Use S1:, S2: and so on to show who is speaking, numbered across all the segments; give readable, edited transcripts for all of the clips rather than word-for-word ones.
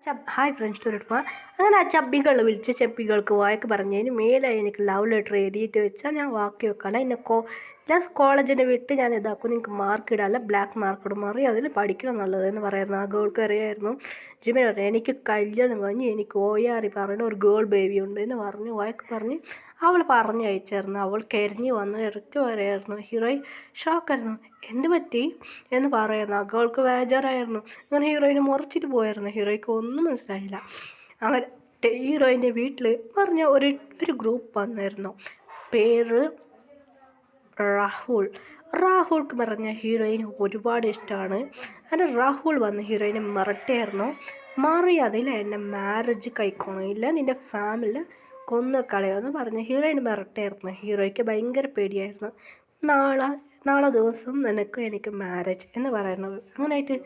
S1: Hi friends ടൂറിടുമ്പോൾ അങ്ങനെ ആ ചബ്ബികൾ വിളിച്ച് ചബ്ബികൾക്ക് വാക്ക് പറഞ്ഞതിന് മേലെ എനിക്ക് ലവ് ലെറ്റർ എഴുതിയിട്ട് വെച്ചാൽ ഞാൻ വാക്കി വെക്കണം ഞാൻ കോളേജിൻ്റെ വിട്ട് ഞാൻ ഇതാക്കും നിങ്ങൾക്ക് മാർക്ക് ഇടാല്ല ബ്ലാക്ക് മാർക്ക് മാറി അതിൽ പഠിക്കണം എന്നുള്ളതെന്ന് പറയായിരുന്നു. ആ ഗേൾക്ക് അറിയായിരുന്നു. ജിമിൻ പറഞ്ഞു എനിക്ക് കല്യാണം കഴിഞ്ഞ് എനിക്ക് ഓയാറി പറയുന്ന ഒരു ഗേൾ ബേബി ഉണ്ട് എന്ന് പറഞ്ഞ് വാക്ക് പറഞ്ഞ് അവൾ പറഞ്ഞു അയച്ചായിരുന്നു. അവൾ കരിഞ്ഞ് വന്ന് ഇറക്കി പറയായിരുന്നു. ഹീറോയിൻ ഷോക്കായിരുന്നു. എന്ത് പറ്റി എന്ന് പറയായിരുന്നു. ആ ഗേൾക്ക് ബേജാറായിരുന്നു. അങ്ങനെ ഹീറോയിനെ മുറിച്ചിട്ട് പോയായിരുന്നു. ഹീറോയ്ക്ക് ഒന്നും മനസ്സിലായില്ല. അങ്ങനെ ഹീറോയിൻ്റെ വീട്ടിൽ പറഞ്ഞ ഒരു ഗ്രൂപ്പ് വന്നായിരുന്നു. പേര് രാഹുൽക്ക് പറഞ്ഞ ഹീറോയിന് ഒരുപാട് ഇഷ്ടമാണ്. അങ്ങനെ രാഹുൽ വന്ന് ഹീറോയിനെ മിരട്ടിയായിരുന്നു. മാറി അതിൽ എന്നെ മാരേജ് കഴിക്കണമില്ല നിൻ്റെ ഫാമിലി കൊന്നു കളയുമെന്ന് പറഞ്ഞ് ഹീറോയിന് മിരട്ടിയായിരുന്നു. ഹീറോയ്ക്ക് ഭയങ്കര പേടിയായിരുന്നു. നാളെ ദിവസം എനിക്ക് മാരേജ് എന്ന് പറയുന്നത്. അങ്ങനെയായിട്ട്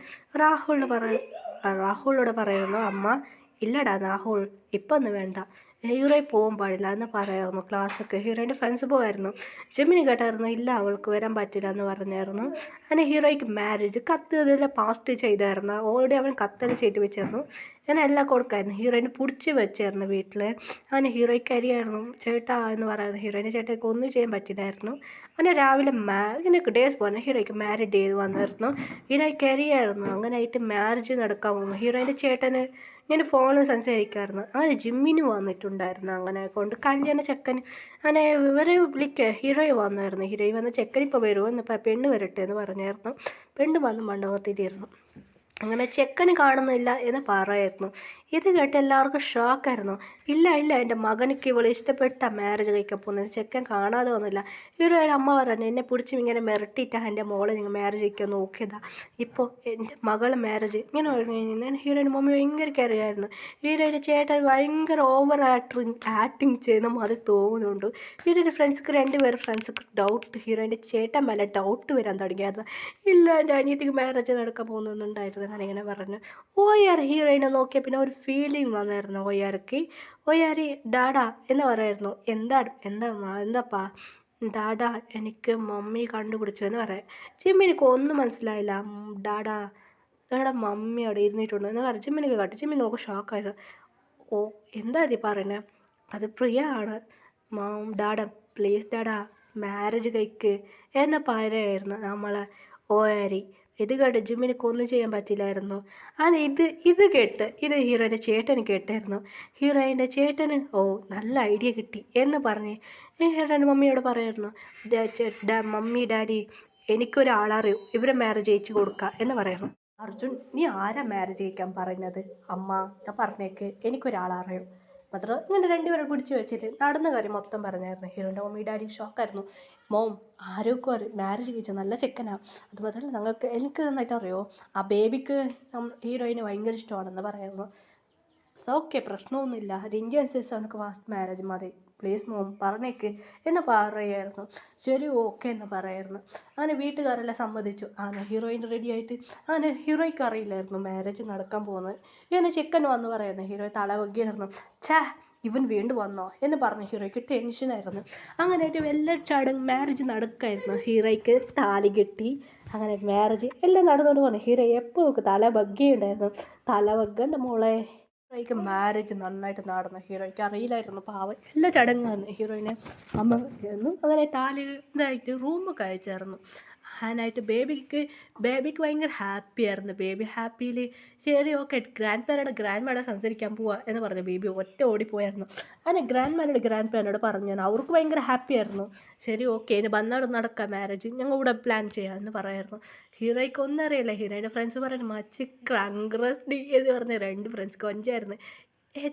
S1: രാഹുലിനോട് പറയുന്നു അമ്മ ഇല്ലടാ രാഹുൽ ഇപ്പം ഒന്നും വേണ്ട, ഹീറോയിൽ പോകാൻ പാടില്ല എന്ന് പറയായിരുന്നു. ക്ലാസ്സൊക്കെ ഹീറോയിൻ്റെ ഫ്രണ്ട്സ് പോകായിരുന്നു. ജെമിനി കേട്ടായിരുന്നു ഇല്ല അവൾക്ക് വരാൻ പറ്റില്ല എന്ന് പറഞ്ഞായിരുന്നു. അങ്ങനെ ഹീറോയ്ക്ക് മാരേജ് കത്ത് ഇതെല്ലാം പാസ്റ്റ് ചെയ്തായിരുന്നു. ഓൾറെഡി അവൻ കത്തെല്ലാം ചെയ്ത് വെച്ചായിരുന്നു. ഞാൻ എല്ലാം കൊടുക്കായിരുന്നു. ഹീറോയിനെ പിടിച്ച് വെച്ചായിരുന്നു വീട്ടിൽ. അങ്ങനെ ഹീറോയ്ക്ക് അറിയായിരുന്നു ചേട്ടാ എന്ന് പറയുന്നത്. ഹീറോയിൻ്റെ ചേട്ടയ്ക്ക് ഒന്നും ചെയ്യാൻ പറ്റില്ലായിരുന്നു. അങ്ങനെ രാവിലെ ഇങ്ങനെ ഡേയ്സ് പോകുന്നത് ഹീറോയ്ക്ക് മാരേജ് ചെയ്ത് വന്നായിരുന്നു. ഹീറോയ്ക്ക് അറിയായിരുന്നു. അങ്ങനെയായിട്ട് മാരേജ് നടക്കാൻ പോകുന്നു. ഹീറോയിൻ്റെ ചേട്ടന് ഞാൻ ഫോണിൽ സംസാരിക്കാമായിരുന്നു. അങ്ങനെ ജിമ്മിന് വന്നിട്ടുണ്ടായിരുന്നു. അങ്ങനെ കൊണ്ട് കല്യാണ ചെക്കൻ അങ്ങനെ ഇവരെ വിളിക്കുക ഹീറോയെ വന്നായിരുന്നു. ഹീറോയി വന്ന ചെക്കൻ ഇപ്പോൾ വരുമോ എന്ന് പെണ്ണ് വരട്ടെ എന്ന് പറഞ്ഞായിരുന്നു. പെണ്ണ് വന്ന് മണ്ഡപത്തിലിരുന്നു. അങ്ങനെ ചെക്കന് കാണുന്നില്ല എന്ന് പറയായിരുന്നു. ഇത് കേട്ട് എല്ലാവർക്കും ഷോക്കായിരുന്നു. ഇല്ല എൻ്റെ മകനിക്ക് ഇവളെ ഇഷ്ടപ്പെട്ട മാരേജ് കഴിക്കാൻ പോകുന്നത്, ചെക്കൻ കാണാതെ വന്നില്ല. ഇവരൊരു അമ്മ പറഞ്ഞു എന്നെ പിടിച്ച് ഇങ്ങനെ മിരട്ടിയിട്ടാണ് എൻ്റെ മോളെ നിങ്ങൾ മാരേജ് കഴിക്കാൻ നോക്കിയതാ, ഇപ്പോൾ എൻ്റെ മകളെ മാരേജ് ഇങ്ങനെ ഞാൻ ഹീറോയിൻ്റെ മമ്മി ഭയങ്കര കറിയായിരുന്നു. ഹീറോയിൻ്റെ ചേട്ടൻ ഭയങ്കര ഓവർ ആക്ടിങ് ചെയ്യുന്ന മാതിരി തോന്നുന്നുണ്ട്. ഹീറോയിൻ്റെ രണ്ടുപേരും ഫ്രണ്ട്സൊക്കെ ഡൗട്ട് ഹീറോയിൻ്റെ ചേട്ടൻ മേലെ ഡൗട്ട് വരാൻ തുടങ്ങിയായിരുന്നു. ഇല്ല എൻ്റെ അനിയത്തിക്ക് മാരേജ് നടക്കാൻ പോകുന്നുണ്ടായിരുന്നു. ഞാനിങ്ങനെ പറഞ്ഞു. ഓയാർ ഹീറോയിനെ നോക്കിയ പിന്നെ ഒരു ഫീലിംഗ് വന്നായിരുന്നു ഓയാരി ഡാഡാ എന്ന് പറയായിരുന്നു. എന്താപ്പാ ഡാഡാ എനിക്ക് മമ്മി കണ്ടുപിടിച്ചു എന്ന് പറയാം. ജിമ്മിനിക്ക് ഒന്നും മനസ്സിലായില്ല. ഡാഡാ മമ്മി അവിടെ ഇരുന്നിട്ടുണ്ട് എന്ന് പറഞ്ഞു. ജിമ്മിനിക്ക് കാട്ടി. ജിമ്മി നോക്കി ഷോക്കായിരുന്നു. ഓ എന്താ ഇത് പറയുന്നത്, അത് പ്രിയ ആണ്. ഡാഡ പ്ലീസ് ഡാഡാ മാരേജ് കഴിക്ക് എന്നെ പറയായിരുന്നു നമ്മളെ ഓയാരി. ഇത് കേട്ട് ജിമ്മിനിക്ക് ഒന്നും ചെയ്യാൻ പറ്റില്ലായിരുന്നു. ഇത് കേട്ട് ഹീറോയിൻ്റെ ചേട്ടന് കേട്ടായിരുന്നു. ഹീറോയിൻ്റെ ചേട്ടന് നല്ല ഐഡിയ കിട്ടി എന്ന് പറഞ്ഞ് ഹീറോയിൻ്റെ മമ്മിയോട് പറയായിരുന്നു. മമ്മി ഡാഡി എനിക്കൊരാളറിയും ഇവരെ മാരേജ് അയച്ചു കൊടുക്കുക എന്ന് പറയുന്നു. അർജുൻ നീ ആരാ മാരേജ് കഴിക്കാൻ പറയുന്നത്? അമ്മ ഞാൻ പറഞ്ഞേക്ക് എനിക്കൊരാളറിയും മാത്രം. ഇങ്ങനെ രണ്ടുപേരും പിടിച്ച് വെച്ചിട്ട് നടന്ന കാര്യം മൊത്തം പറഞ്ഞായിരുന്നു. ഹീറോൻ്റെ മമ്മി ഡാഡി ഷോക്കായിരുന്നു. മോം ആരോഗ്യം അറിയും മാരേജ് കഴിച്ചാൽ നല്ല ചെക്കനാണ്, അതുമാത്രമല്ല എനിക്ക് നന്നായിട്ട് അറിയോ ആ ബേബിക്ക് ഹീറോയിന് ഭയങ്കര ഇഷ്ടമാണെന്ന് പറയായിരുന്നു. ഓക്കെ പ്രശ്നമൊന്നുമില്ല, റിഞ്ചി അനുസരിച്ച് അവനക്ക് ഫാസ്റ്റ് മാരേജ് മതി, പ്ലീസ് മോം പറഞ്ഞേക്ക് എന്ന് പറയായിരുന്നു. ശരി ഓക്കെ എന്ന് പറയായിരുന്നു. അങ്ങനെ വീട്ടുകാരെല്ലാം സമ്മതിച്ചു. അങ്ങനെ ഹീറോയിൻ റെഡി ആയിട്ട് അങ്ങനെ ഹീറോയ്ക്ക് അറിയില്ലായിരുന്നു മാരേജ് നടക്കാൻ പോകുന്നത്. ഇങ്ങനെ ചിക്കൻ വന്ന് പറയുന്നു. ഹീറോയെ തല വയ്ക്കായിരുന്നു. ഇവൻ വീണ്ടും വന്നോ എന്ന് പറഞ്ഞ് ഹീറോയ്ക്ക് ടെൻഷനായിരുന്നു. അങ്ങനെയായിട്ട് എല്ലാ മാരേജ് നടക്കായിരുന്നു. ഹീറോയ്ക്ക് താലി കെട്ടി അങ്ങനെ മാരേജ് എല്ലാം നടന്നുകൊണ്ട് പറഞ്ഞു. ഹീറോ എപ്പോൾ തല ബഗ്ഗിയുണ്ടായിരുന്നു. തല ബഗ്ഗണ്ട മോളെ. ഹീറോയ്ക്ക് മാരേജ് നന്നായിട്ട് നടന്നു. ഹീറോയ്ക്ക് അറിയില്ലായിരുന്നു പാവം എല്ലാ ചടങ്ങായിരുന്നു. ഹീറോയിനെ അമ്മ ആയിരുന്നു. അങ്ങനെ താലി ഇതായിട്ട് റൂമൊക്കെ അയച്ചായിരുന്നു. അതിനായിട്ട് ബേബിക്ക് ഭയങ്കര ഹാപ്പിയായിരുന്നു. ബേബി ഹാപ്പിയിൽ ശരി ഓക്കെ ഗ്രാൻഡ് മാഡം സംസാരിക്കാൻ പോവുക എന്ന് പറഞ്ഞു. ബേബി ഒറ്റ ഓടിപ്പോയായിരുന്നു. അങ്ങനെ ഗ്രാൻഡ് പാനോട് പറഞ്ഞു. അവർക്ക് ഭയങ്കര ഹാപ്പിയായിരുന്നു. ശരി ഓക്കെ ഇനി വന്നാട് നടക്കാം മാരേജ്, ഞങ്ങൾ ഇവിടെ പ്ലാൻ ചെയ്യാമെന്ന് പറയായിരുന്നു. ഹീറോയ്ക്ക് ഒന്നും അറിയില്ല. ഹീറോയിൻ്റെ ഫ്രണ്ട്സ് പറയുന്നു മച്ച് കൺഗ്രസ് ഡി എന്ന് പറഞ്ഞ രണ്ട് ഫ്രണ്ട്സ് കൊഞ്ചായിരുന്നു.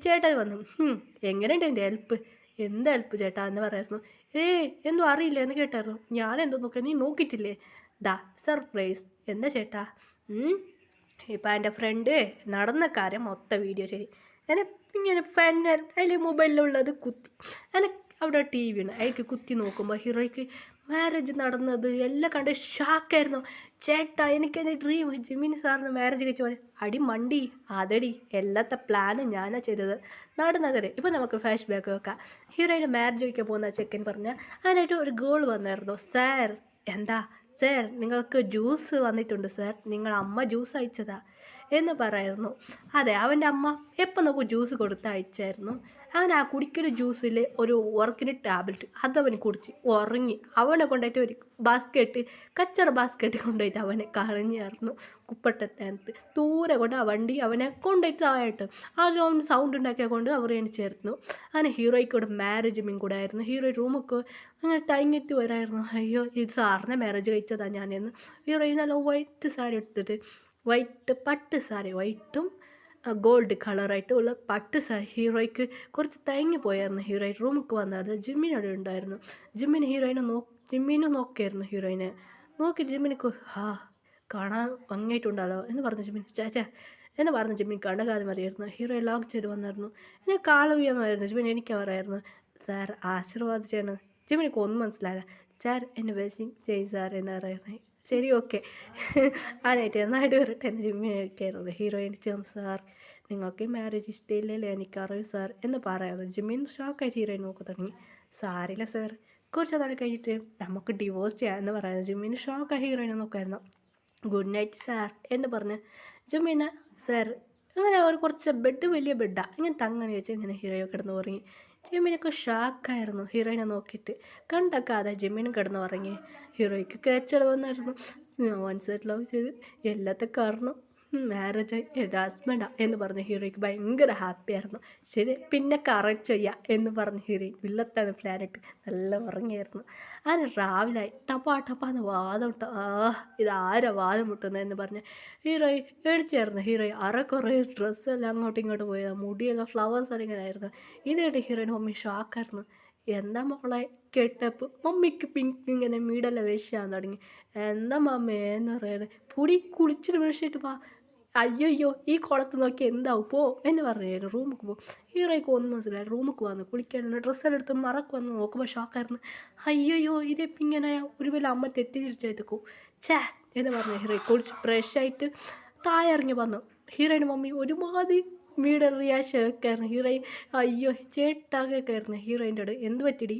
S1: ചേട്ടാ വന്നു. എങ്ങനെയുണ്ട് എൻ്റെ ഹെൽപ്പ്? എന്ത് ഹെൽപ്പ് ചേട്ടാ എന്ന് പറയായിരുന്നു. എന്നും അറിയില്ല എന്ന് കേട്ടായിരുന്നു. ഞാനെന്തോ നോക്കാം, നീ നോക്കിയിട്ടില്ലേ? സർപ്രൈസ് എന്താ ചേട്ടാ? ഇപ്പം എൻ്റെ ഫ്രണ്ട് നടന്ന കാര്യം മൊത്തം വീഡിയോ ചെയ്യും. ഇങ്ങനെ ഫ്രണ്ട് അതിൽ മൊബൈലിലുള്ളത് കുത്തി അങ്ങനെ അവിടെ ടി വി ഉണ്ട് അതിലേക്ക് കുത്തി നോക്കുമ്പോൾ ഹീറോയ്ക്ക് മാരേജ് നടന്നത് എല്ലാം കണ്ട് ഷാക്കായിരുന്നു. ചേട്ടാ എനിക്ക് എൻ്റെ ഡ്രീം ജിമ്മിനി സാറിന് മാരേജ് കഴിച്ച പോലെ. അടി മണ്ടി അതടി എല്ലാത്ത പ്ലാനും ഞാനാ ചെയ്തത്. നടന്നകരെ ഇപ്പം നമുക്ക് ഫ്ലാഷ് ബാക്ക് വെക്കാം. ഹീറോയിൻ്റെ മാരേജ് കഴിക്കാൻ പോകുന്ന ചെക്കൻ പറഞ്ഞാൽ അതിനായിട്ട് ഒരു ഗേൾ വന്നായിരുന്നു. സാർ എന്താ സാർ നിങ്ങൾക്ക് ജ്യൂസ് വന്നിട്ടുണ്ട് സാർ, നിങ്ങൾ അമ്മ ജ്യൂസ് അയച്ചതാ എന്ന് പറയായിരുന്നു. അതെ, അവൻ്റെ അമ്മ എപ്പോൾ നോക്കും ജ്യൂസ് കൊടുത്ത് അയച്ചായിരുന്നു. അവൻ ആ കുടിക്കുന്ന ജ്യൂസിൽ ഒരു ഉറക്കിന് ടാബ്ലറ്റ് അതവൻ കുടിച്ച് ഉറങ്ങി. അവനെ കൊണ്ടുപോയിട്ട് ഒരു ബാസ്ക്കറ്റ് കച്ചറ ബാസ്ക്കറ്റ് കൊണ്ടുപോയിട്ട് അവനെ കളഞ്ഞായിരുന്നു കുപ്പട്ടനകത്ത്. ദൂരെ കൊണ്ട് ആ വണ്ടി അവനെ കൊണ്ടുപോയിട്ട് താഴെയിട്ട് അവൻ സൗണ്ട് ഉണ്ടാക്കിയ കൊണ്ട് അവർ എണിച്ചായിരുന്നു. അങ്ങനെ ഹീറോയ്ക്കൂടെ മാരേജും കൂടെ ആയിരുന്നു. ഹീറോ റൂമൊക്കെ അങ്ങനെ തങ്ങിയിട്ട് വരായിരുന്നു. അയ്യോ, ഇത് സാറിനെ മാരേജ് കഴിച്ചതാണ് ഞാനെന്ന്. ഹീറോ നല്ല വൈറ്റ് സാരി എടുത്തിട്ട് പട്ട് സാരി വൈറ്റും ഗോൾഡ് കളറായിട്ടുള്ള പട്ട് സാരി ഹീറോയ്ക്ക് കുറച്ച് തയങ്ങി പോയായിരുന്നു. ഹീറോയിൻ റൂമിൽ വന്നായിരുന്നു. ജിമ്മിനോട് ഉണ്ടായിരുന്നു. ജിമ്മിനെ നോക്കിയായിരുന്നു. ഹീറോയിനെ നോക്കി ജിമ്മിനിക്ക് കാണാൻ ഭംഗിയായിട്ടുണ്ടല്ലോ എന്ന് പറഞ്ഞു ജിമ്മിൻ. ചാച്ചാ എന്ന് പറഞ്ഞു ജിമ്മിൻ കണ്ടകാലം അറിയായിരുന്നു. ഹീറോ ലോക്ക് ചെയ്ത് വന്നായിരുന്നു. എന്നെ കാളുവ്യമായിരുന്നു. ജിമ്മിൻ എനിക്ക് പറയായിരുന്നു, സാർ ആശീർവാദിച്ചാണ്. ജിമ്മിനിക്ക് ഒന്നും മനസ്സിലായില്ല. സാർ എന്നെ ബ്ലെസ്സിങ് ചെയ്യും സാർ എന്ന് പറയുന്നത്. ശരി, ഓക്കെ ആനായിട്ട് എന്നായിട്ട് വരട്ടെ എന്ന് ജിമ്മിനൊക്കെയായിരുന്നു. ഹീറോയിൻ ചേർന്ന്, സാർ നിങ്ങൾക്ക് മാരേജ് ഇഷ്ടമില്ലല്ലേ, എനിക്കറിയും സാർ എന്ന് പറയായിരുന്നു. ജിമ്മിൻ ഷോക്കായിട്ട് ഹീറോയിൻ നോക്കി തുടങ്ങി. സാറില്ല സാർ, കുറച്ച് നാൾ കഴിഞ്ഞിട്ട് നമുക്ക് ഡിവോഴ്സ് ചെയ്യാം എന്ന് പറയുന്നത്. ജിമ്മിന് ഷോക്കായി ഹീറോയിനെ നോക്കായിരുന്നു. ഗുഡ് നൈറ്റ് സാർ എന്ന് പറഞ്ഞ് ജിമ്മിന് സാർ അങ്ങനെ ഒരു കുറച്ച് ബെഡ് വലിയ ബെഡാണ് ഇങ്ങനെ തങ്ങനെ വെച്ച് ഇങ്ങനെ ഹീറോയെ കിടന്ന് ഉറങ്ങി. ജിമ്മിനൊക്കെ ഷാക്കായിരുന്നു ഹീറോയിനെ നോക്കിയിട്ട്. കണ്ടൊക്കെ അതെ ജിമ്മിനും കിടന്ന് ഉറങ്ങി. ഹീറോയ്ക്ക് കേച്ചട് വന്നായിരുന്നു. വൺ സൈഡ് ലവ് ചെയ്ത് എല്ലാത്തെ കാരണം മാരേജ് എൻ്റെ ഹസ്ബൻഡാ എന്ന് പറഞ്ഞ ഹീറോയ്ക്ക് ഭയങ്കര ഹാപ്പിയായിരുന്നു. ശരി, പിന്നെ കറക്റ്റ് ചെയ്യാം എന്ന് പറഞ്ഞ ഹീറോയിൻ വില്ലത്താണ് പ്ലാനിട്ട് നല്ല ഉറങ്ങിയായിരുന്നു. അങ്ങനെ രാവിലെ ടപ്പാന്ന് വാദം ഇതാരാ വാദം മുട്ടുന്നത് എന്ന് പറഞ്ഞ് ഹീറോയി പേടിച്ചായിരുന്നു. ഹീറോയി കുറേ ഡ്രസ്സെല്ലാം അങ്ങോട്ടും ഇങ്ങോട്ടും പോയത്, മുടിയെല്ലാം ഫ്ലവേഴ്സ് എല്ലാം ഇങ്ങനെ ആയിരുന്നു. ഇതായിട്ട് ഹീറോയിൻ മമ്മി ഷോക്കായിരുന്നു. എന്താ മോളെ കെട്ടപ്പ്, മമ്മിക്ക് പിങ്ക് ഇങ്ങനെ മീടെല്ലാം വേശാൻ തുടങ്ങി. എന്താ മമ്മേ എന്ന് പറയുന്നത്, പൊടി കുളിച്ചിട്ട് വിളിച്ചിട്ട് പാ, അയ്യോ ഈ കുളത്ത് നോക്കി എന്താവും പോ എന്ന് പറഞ്ഞു റൂമിൽ പോകും. ഹീറോയ്ക്ക് ഒന്നും മനസ്സിലായി. റൂമിൽ വന്ന് കുളിക്കാനുള്ള ഡ്രസ്സെല്ലാം എടുത്ത് മറക്ക് വന്ന് നോക്കുമ്പോൾ ഷോക്കായിരുന്നു. അയ്യോ ഇതിപ്പോൾ ഇങ്ങനെ ഒരു വേല അമ്മ തെറ്റിദ്ധരിച്ചെടുക്കും ചേ എന്ന് പറഞ്ഞു. ഹീറോയി കുളിച്ച് ഫ്രഷായിട്ട് താഴെ ഇറങ്ങി വന്നു. ഹീറോയിൻ്റെ മമ്മി ഒരുമാതിരി വീട് റിയാക്ഷൻ ഒക്കെ ആയിരുന്നു. ഹീറോയിൻ അയ്യോ ചേട്ടാകെ ആയിരുന്നു. ഹീറോയിൻ്റെ എന്ത് പറ്റിടി